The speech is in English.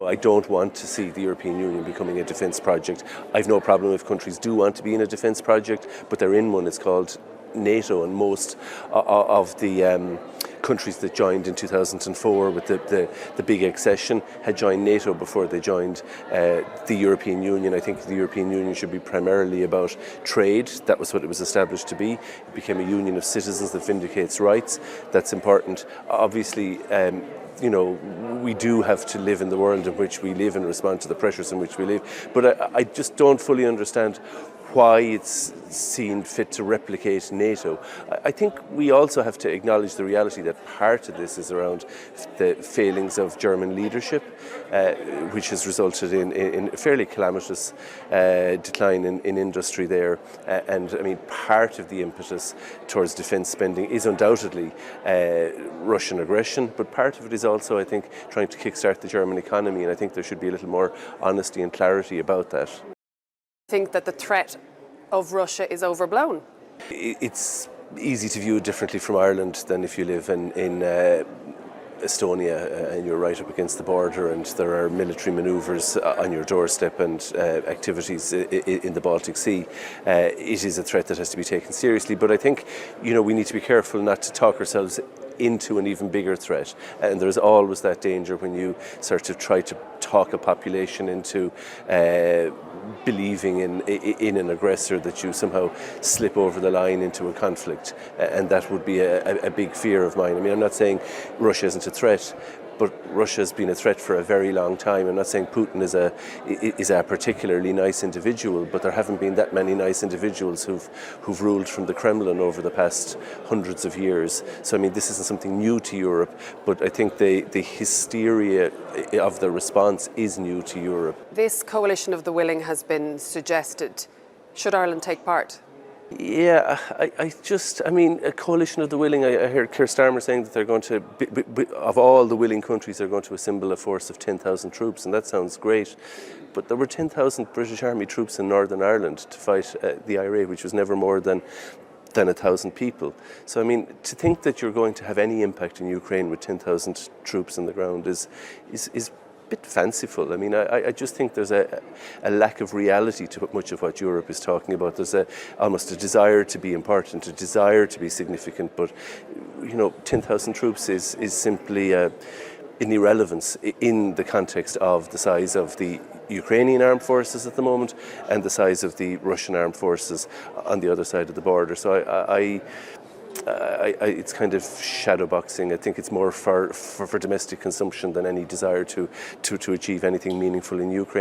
I don't want to see the European Union becoming a defence project. I've no problem if countries do want to be in a defence project, but they're in one. It's called NATO, and most of the countries that joined in 2004 with the big accession had joined NATO before they joined the European Union. I think the European Union should be primarily about trade. That was what it was established to be. It became a union of citizens that vindicates rights. That's important. Obviously, we do have to live in the world in which we live and respond to the pressures in which we live. But I just don't fully understand why it's seen fit to replicate NATO. I think we also have to acknowledge the reality that part of this is around the failings of German leadership, which has resulted in a fairly calamitous decline in industry there. And I mean, part of the impetus towards defence spending is undoubtedly Russian aggression, but part of it is also, I think, trying to kickstart the German economy, and I think there should be a little more honesty and clarity about that. Think that the threat of Russia is overblown? It's easy to view it differently from Ireland than if you live in Estonia and you're right up against the border and there are military manoeuvres on your doorstep and activities in the Baltic Sea. It is a threat that has to be taken seriously, but I think we need to be careful not to talk ourselves into an even bigger threat, and there's always that danger when you sort of try to talk a population into believing in an aggressor, that you somehow slip over the line into a conflict, and that would be a big fear of mine. I mean, I'm not saying Russia isn't a threat, but Russia has been a threat for a very long time. I'm not saying Putin is a particularly nice individual, but there haven't been that many nice individuals who've ruled from the Kremlin over the past hundreds of years. So I mean, this isn't something new to Europe, but I think the hysteria of the response is new to Europe. This coalition of the willing has been suggested. Should Ireland take part? Yeah, I mean, a coalition of the willing. I heard Keir Starmer saying that they're going to, of all the willing countries, they're going to assemble a force of 10,000 troops, and that sounds great. But there were 10,000 British Army troops in Northern Ireland to fight the IRA, which was never more than 1,000 people. So I mean, to think that you're going to have any impact in Ukraine with 10,000 troops on the ground is bit fanciful. I mean, I just think there's a lack of reality to much of what Europe is talking about. There's almost a desire to be important, a desire to be significant, but 10,000 troops is simply an irrelevance in the context of the size of the Ukrainian armed forces at the moment and the size of the Russian armed forces on the other side of the border. So it's kind of shadow boxing. I think it's more for domestic consumption than any desire to achieve anything meaningful in Ukraine.